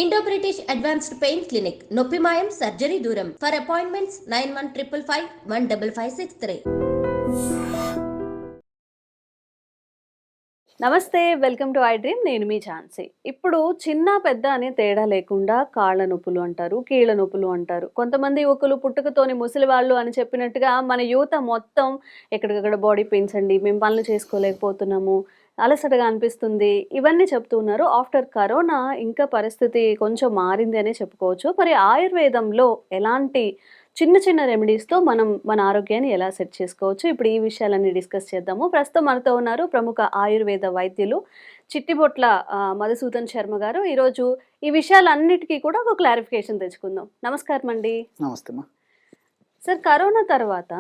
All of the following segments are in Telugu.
Indo British advanced pain clinic నొప్పి మాయం సర్జరీ దూరం ఫర్ అపాయింట్మెంట్స్ 9155515563. నమస్తే, వెల్కమ్ టు ఐ డ్రీమ్. నేను మీ ఝాన్సీ. ఇప్పుడు చిన్న పెద్ద అనే తేడా లేకుండా కాళ్ళ నొప్పులు అంటారు, కీళ్ళ నొప్పులు అంటారు. కొంతమంది యువకులు పుట్టుకతోని ముసలి వాళ్ళు అని చెప్పినట్టుగా మన యువత మొత్తం ఎక్కడికక్కడ బాడీ పెయిన్స్ అండి, మేము పనులు చేసుకోలేకపోతున్నాము, అలసటగా అనిపిస్తుంది, ఇవన్నీ చెప్తూ ఉన్నారు. ఆఫ్టర్ కరోనా ఇంకా పరిస్థితి కొంచెం మారింది అనే చెప్పుకోవచ్చు. మరి ఆయుర్వేదంలో ఎలాంటి చిన్న చిన్న రెమెడీస్తో మనం మన ఆరోగ్యాన్ని ఎలా సెట్ చేసుకోవచ్చు, ఇప్పుడు ఈ విషయాలన్నీ డిస్కస్ చేద్దాము. ప్రస్తుతం మనతో ఉన్నారు ప్రముఖ ఆయుర్వేద వైద్యులు చిట్టిబొట్ల మధుసూదన్ శర్మ గారు. ఈరోజు ఈ విషయాలన్నిటికీ కూడా ఒక క్లారిఫికేషన్ తెచ్చుకుందాం. నమస్కారం అండి. నమస్తే అమ్మా. సార్, కరోనా తర్వాత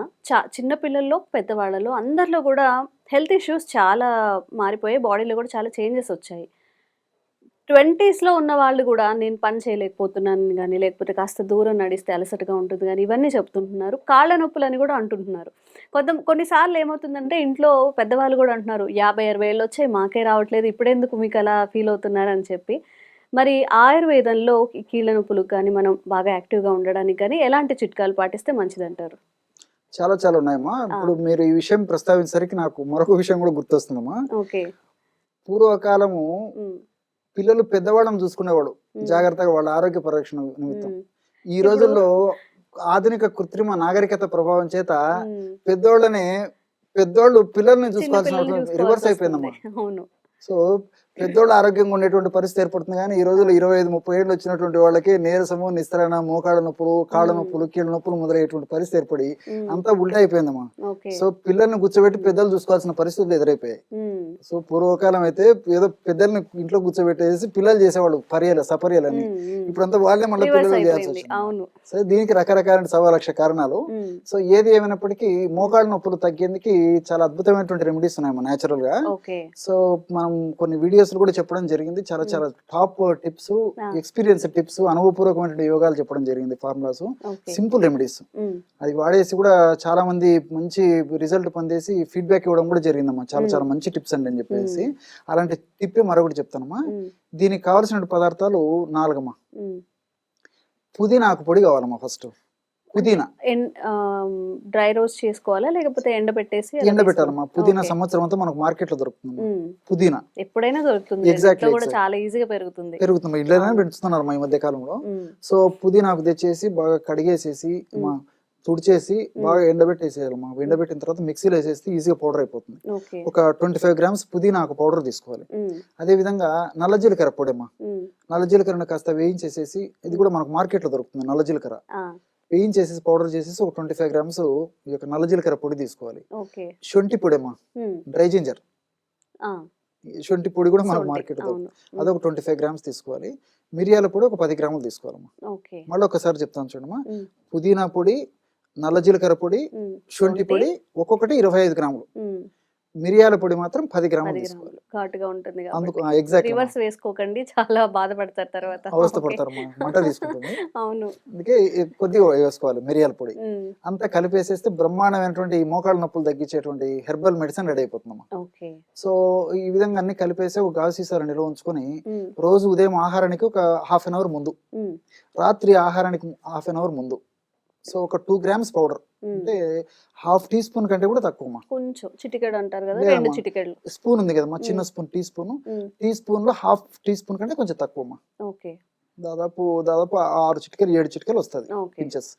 చిన్న పిల్లల్లో పెద్దవాళ్ళలో అందరిలో కూడా హెల్త్ ఇష్యూస్ చాలా మారిపోయాయి, బాడీలో కూడా చాలా చేంజెస్ వచ్చాయి. 20స్లో ఉన్న వాళ్ళు కూడా నేను పని చేయలేకపోతున్నాను కానీ, లేకపోతే కాస్త దూరం నడిస్తే అలసటగా ఉంటుంది కానీ, ఇవన్నీ చెప్తుంటున్నారు. కాళ్ళ నొప్పులు అని కూడా అంటుంటున్నారు. కొన్నిసార్లు ఏమవుతుందంటే ఇంట్లో పెద్దవాళ్ళు కూడా అంటున్నారు, 50-60 ఏళ్ళు వచ్చాయి మాకే రావట్లేదు, ఇప్పుడెందుకు మీకు అలా ఫీల్ అవుతున్నారు అని చెప్పి. మరి ఆయుర్వేదంలో ఈ కీళ్ళ నొప్పులకు కానీ, మనం బాగా యాక్టివ్గా ఉండడానికి కానీ ఎలాంటి చిట్కాలు పాటిస్తే మంచిదంటారు? చాలా చాలా ఉన్నాయమ్మా. ఇప్పుడు మీరు ఈ విషయం ప్రస్తావించేసరికి నాకు మరొక విషయం కూడా గుర్తొస్తుందమ్మా. ఓకే. పూర్వకాలము పిల్లలు పెద్దవాళ్ళని చూసుకునేవాడు జాగ్రత్తగా, వాళ్ళ ఆరోగ్య పరిరక్షణ నిమిత్తం. ఈ రోజుల్లో ఆధునిక కృత్రిమ నాగరికత ప్రభావం చేత పెద్దోళ్ళు పిల్లల్ని చూసుకోవాల్సిన రివర్స్ అయిపోయిందమ్మా. సో పెద్దోళ్ళు ఆరోగ్యంగా ఉండేటువంటి పరిస్థితి ఏర్పడుతుంది. కానీ ఈ రోజుల్లో 25-30 ఏళ్ళు వచ్చినటువంటి వాళ్ళకి నీరసము, నిస్తరణ, మోకాళ్ళ నొప్పులు, కాళ్ళ నొప్పులు, కీళ్ళ నొప్పులు మొదలయ్యేటువంటి పరిస్థితి ఏర్పడి అంతా ఉల్టా అయిపోయిందమ్మా. సో పిల్లల్ని కూర్చోబెట్టి పెద్దలు చూసుకోవాల్సిన పరిస్థితులు ఎదురైపోయాయి. సో పూర్వకాలం అయితే ఏదో పెద్దల్ని ఇంట్లో కూర్చోబెట్టేసి పిల్లలు చేసేవాళ్ళు సపర్యాలని. ఇప్పుడంతా వాళ్ళే మళ్ళీ పిల్లలు చేయాల్సి వచ్చింది. సో దీనికి రకరకాల 1,00,000 కారణాలు. సో ఏది ఏమైనప్పటికీ మోకాళ్ళ నొప్పులు తగ్గేందుకు చాలా అద్భుతమైనటువంటి రెమెడీస్ ఉన్నాయమ్మా న్యాచురల్ గా. సో మనం కొన్ని వీడియోస్ కూడా చెప్పడం జరిగింది. చాలా చాలా టాప్ టిప్స్, ఎక్స్పీరియన్స్ టిప్స్, అనుభవపూర్వకమైన యోగాలు చెప్పడం జరిగింది, ఫార్ములాస్, సింపుల్ రెమెడీస్. అది వాడేసి కూడా చాలా మంది మంచి రిజల్ట్ పొందేసి ఫీడ్బ్యాక్ ఇవ్వడం కూడా జరిగిందమ్మా. చాలా చాలా మంచి టిప్స్ అండి అని చెప్పేసి. అలాంటి టిప్పే మరొకటి చెప్తానమ్మా. దీనికి కావాల్సిన పదార్థాలు 4 అమ్మా. పుదీనా ఆకు పొడి కావాలమ్మా. ఫస్ట్ పుదీనా డ్రై రోస్ట్ చేసుకోవాలా లేకపోతే ఎండబెట్టాలమ్మా. పుదీనా సంవత్సరం అంతా మనకు మార్కెట్ లో దొరుకుతుంది. పుదీనా ఎప్పుడైనా దొరుకుతుంది, ఎగ్జాక్ట్లీ చాలా ఈజీగా పెరుగుతుంది. ఇళ్ళనే పెంచుతున్నారు ఈ మధ్య కాలంలో. సో పుదీనా ఆకు తెచ్చేసి బాగా కడిగేసేసి తుడిచేసి బాగా ఎండబెట్టేసేయాలమ్మా. ఎండబెట్టిన తర్వాత మిక్సీలో వేసేస్తే ఈజీగా పౌడర్ అయిపోతుంది. ఒక 25 గ్రామ్స్ పుదీనా ఆకు పౌడర్ తీసుకోవాలి. అదే విధంగా నల్ల జీలకర్ర పొడి అమ్మా. నల్ల జీలకర్రను కాస్త వేయించేసేసి, ఇది కూడా మనకు మార్కెట్ లో దొరుకుతుంది నల్ల జీలకర్ర, వేయించేసేసి పౌడర్ చేసేసి ఒక 25 గ్రామ్స్ ఈ యొక్క నల్ల జీలకర్ర పొడి తీసుకోవాలి. శొంఠి పొడి అమ్మా, డ్రై జింజర్ శొంఠి పొడి కూడా మనకు మార్కెట్ అదొక 25 గ్రామ్స్ తీసుకోవాలి. మిరియాల పొడి ఒక 10 గ్రాములు తీసుకోవాలమ్మా. మళ్ళీ ఒకసారి చెప్తాను చూడమ్మా. పుదీనా పొడి, నల్ల జీలకర్ర పొడి, శొంఠి పొడి ఒక్కొక్కటి 25 గ్రాములు. మిరియాల పొడి మాత్రం 10 గ్రాములు తీసుకోవాలి. ఘాటుగా ఉంటుంది అందుకు ఎగ్జాక్ట్ రివర్స్ వేసుకోకండి, చాలా బాధపడతారు తర్వాత, అవస్థపడతారు, మంట తీసుకుంటుంది. అవును. అందుకే కొద్దిగా వేసుకోవాలి మిరియాల పొడి. అంతా కలిపేసేస్తే బ్రహ్మాండమైనటువంటి మోకాళ్ళ నొప్పులు తగ్గించేటువంటి హెర్బల్ మెడిసిన్ రెడీ అయిపోతుందమ్మా. సో ఈ విధంగా అన్ని కలిపేసి ఒక గాజు సీసాలో నిల్వ ఉంచుకొని రోజు ఉదయం ఆహారానికి ఒక హాఫ్ అన్ అవర్ ముందు, రాత్రి ఆహారానికి హాఫ్ అన్ అవర్ ముందు, సో ఒక 2 గ్రామ్స్ పౌడర్, అంటే హాఫ్ టీ స్పూన్ కంటే కూడా తక్కువ, కొంచెం చిటికెడు అంటారు కదా, 2 చిటికెళ్ళు. స్పూన్ ఉంది కదమ్మా, చిన్న స్పూన్, టీ స్పూన్ లో హాఫ్ టీ స్పూన్ కంటే కొంచెం తక్కువ. దాదాపు 6 చిటికెలు 7 చిటికెలు వస్తుంది ఇంచెస్.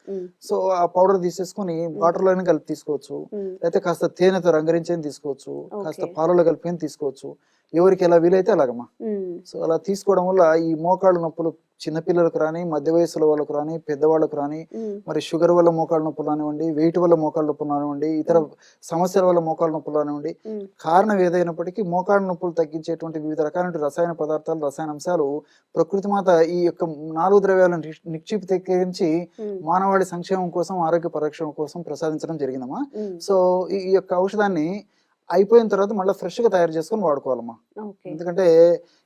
సో ఆ పౌడర్ తీసేసుకొని వాటర్ లోనే కలిపి తీసుకోవచ్చు, లేకపోతే కాస్త తేనెతో రంగరించేది తీసుకోవచ్చు, కాస్త పాలలో కలిపి తీసుకోవచ్చు, ఎవరికి ఎలా వీలైతే అలాగమ్మా. సో అలా తీసుకోవడం వల్ల ఈ మోకాళ్ళ నొప్పులు చిన్నపిల్లలకు రాని, మధ్య వయసుల వాళ్ళకు రాని, పెద్దవాళ్ళకు రాని, మరి షుగర్ వల్ల మోకాళ్ళ నొప్పులు రానివ్వండి, వెయిట్ వల్ల మోకాళ్ళ నొప్పులు రానివ్వండి, ఇతర సమస్యల వల్ల మోకాళ్ళ నొప్పులు రానివ్వండి, కారణం ఏదైనప్పటికీ మోకాళ్ళ నొప్పులు తగ్గించేటువంటి వివిధ రకాల రసాయన పదార్థాలు, రసాయన అంశాలు ప్రకృతి మాత ఈ యొక్క 4 ద్రవ్యాలను నిక్షిప్తీకరించి మానవాళి సంక్షేమం కోసం, ఆరోగ్య పరిరక్షణ కోసం ప్రసాదించడం జరిగిందమ్మా. సో ఈ యొక్క ఔషధాన్ని అయిపోయిన తర్వాత మళ్ళీ ఫ్రెష్ గా తయారు చేసుకొని వాడుకోవాలమ్మా. ఎందుకంటే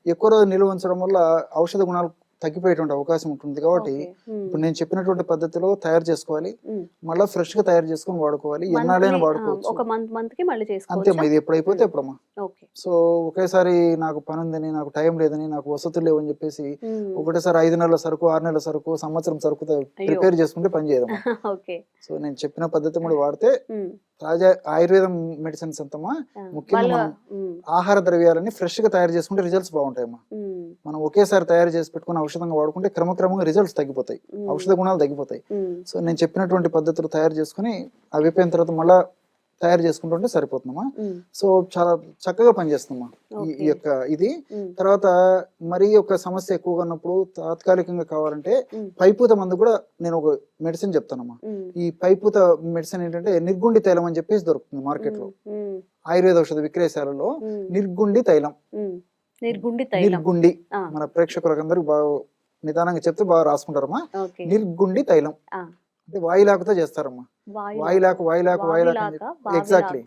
ఎక్కువ రోజు నిల్వ ఉంచడం వల్ల ఔషధ గుణాలు తగ్గిపోయేటువంటి అవకాశం ఉంటుంది కాబట్టి ఇప్పుడు నేను చెప్పినటువంటి పద్ధతిలో తయారు చేసుకోవాలి, మళ్ళీ ఫ్రెష్ గా తయారు చేసుకొని వాడుకోవాలి, ఎన్నాళ్ళైనా వాడుకోవచ్చు. ఒక మంత్ కి మళ్ళీ అంతే ఇది ఎప్పుడైపోతే ఎప్పుడమ్మా. సో ఒకేసారి నాకు పని ఉందని, నాకు టైం లేదని, నాకు వసతులు లేవని చెప్పేసి ఒకటేసారి 5 నెలల సరుకు, 6 నెలల సరుకు, సంవత్సరం సరుకు ప్రిపేర్ చేసుకుంటే పని చేయదమ్మా. సో నేను చెప్పిన పద్ధతి కూడా వాడితే తాజా ఆయుర్వేదం మెడిసిన్స్ అంతమా ముఖ్యంగా మనం ఆహార ద్రవ్యాలని ఫ్రెష్ గా తయారు చేసుకుంటే రిజల్ట్స్ బాగుంటాయమ్మా. మనం ఒకేసారి తయారు చేసి పెట్టుకుని ఔషధంగా వాడుకుంటే క్రమక్రమంగా రిజల్ట్స్ తగ్గిపోతాయి, ఔషధ గుణాలు తగ్గిపోతాయి. సో నేను చెప్పినటువంటి పద్ధతులు తయారు చేసుకుని అవి అయిపోయిన తర్వాత మళ్ళా తయారు చేసుకుంటుంటే సరిపోతుందమ్మా. సో చాలా చక్కగా పనిచేస్తుందమ్మా ఈ యొక్క ఇది. తర్వాత మరీ ఒక సమస్య ఎక్కువగా ఉన్నప్పుడు తాత్కాలికంగా కావాలంటే పైపూత మందు కూడా నేను ఒక మెడిసిన్ చెప్తానమ్మా. ఈ పైపూత మెడిసిన్ ఏంటంటే నిర్గుండి తైలం అని చెప్పేసి దొరుకుతుంది మార్కెట్ లో, ఆయుర్వేద ఔషధ విక్రయశాలలో. నిర్గుండి తైలం, నిర్గుండి మన ప్రేక్షకులకు అందరూ బాగా నిదానంగా చెప్తే బాగా రాసుకుంటారమ్మా. నిర్గుండి తైలం అంటే వాయులాకుతో చేస్తారమ్మా. వాయులాకు ఎగ్జాక్ట్లీ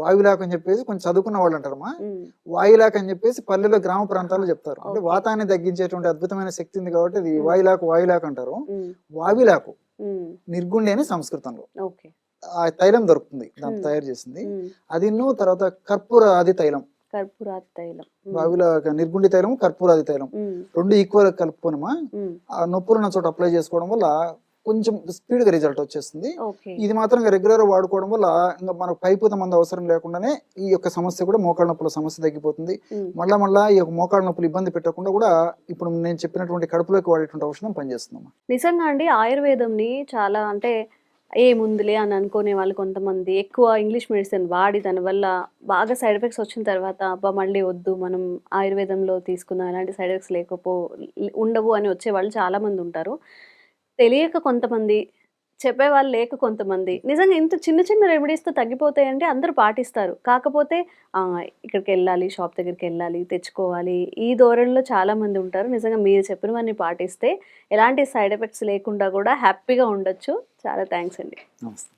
వాయులాకు అని చెప్పేసి కొంచెం చదువుకున్న వాళ్ళు అంటారమ్మా. వాయులాకు అని చెప్పేసి పల్లెలో గ్రామ ప్రాంతాల్లో చెప్తారు. అంటే వాతాన్ని తగ్గించేటువంటి అద్భుతమైన శక్తి ఉంది కాబట్టి ఇది వాయులాకు అంటారు. వావిలాకు నిర్గుండి అని సంస్కృతంలో ఆ తైలం దొరుకుతుంది, దాన్ని తయారు చేసింది అది. తర్వాత కర్పూరాది తైలం, నిర్గుండి తైలం, కర్పూరాది తైలం రెండు ఈక్వల్ కలుపుకోనమా. ఆ నొప్పులున్న చోట అప్లై చేసుకోవడం వల్ల కొంచెం స్పీడ్ గా రిజల్ట్ వచ్చేస్తుంది. ఇది మాత్రం రెగ్యులర్ వాడుకోవడం వల్ల ఇంకా మనకు పైపూత మందు అవసరం లేకుండానే ఈ యొక్క సమస్య కూడా, మోకాళ్ళ నొప్పుల సమస్య తగ్గిపోతుంది. మళ్ళా ఈ యొక్క మోకాళ్ళ నొప్పులు ఇబ్బంది పెట్టకుండా కూడా ఇప్పుడు నేను చెప్పినటువంటి కడుపులోకి వాడేటువంటి ఔషధం పనిచేస్తుంది. నిజంగా అండి ఆయుర్వేదంని చాలా అంటే ఏముందిలే అని అనుకునే వాళ్ళు కొంతమంది ఎక్కువ ఇంగ్లీష్ మెడిసిన్ వాడి దానివల్ల బాగా సైడ్ ఎఫెక్ట్స్ వచ్చిన తర్వాత అబ్బా మళ్ళీ వద్దు మనం ఆయుర్వేదంలో తీసుకుందాం, ఎలాంటి సైడ్ ఎఫెక్ట్స్ ఉండవు అని వచ్చే వాళ్ళు చాలా మంది ఉంటారు. తెలియక కొంతమంది, చెప్పేవాళ్ళు లేక కొంతమంది. నిజంగా ఇంత చిన్న చిన్న రెమెడీస్తో తగ్గిపోతాయంటే అందరూ పాటిస్తారు. కాకపోతే ఇక్కడికి వెళ్ళాలి, షాప్ దగ్గరికి వెళ్ళాలి, తెచ్చుకోవాలి, ఈ ధోరణిలో చాలా మంది ఉంటారు. నిజంగా మీరు చెప్పినవన్నీ పాటిస్తే ఎలాంటి సైడ్ ఎఫెక్ట్స్ లేకుండా కూడా హ్యాపీగా ఉండొచ్చు. చాలా థ్యాంక్స్ అండి. నమస్తే.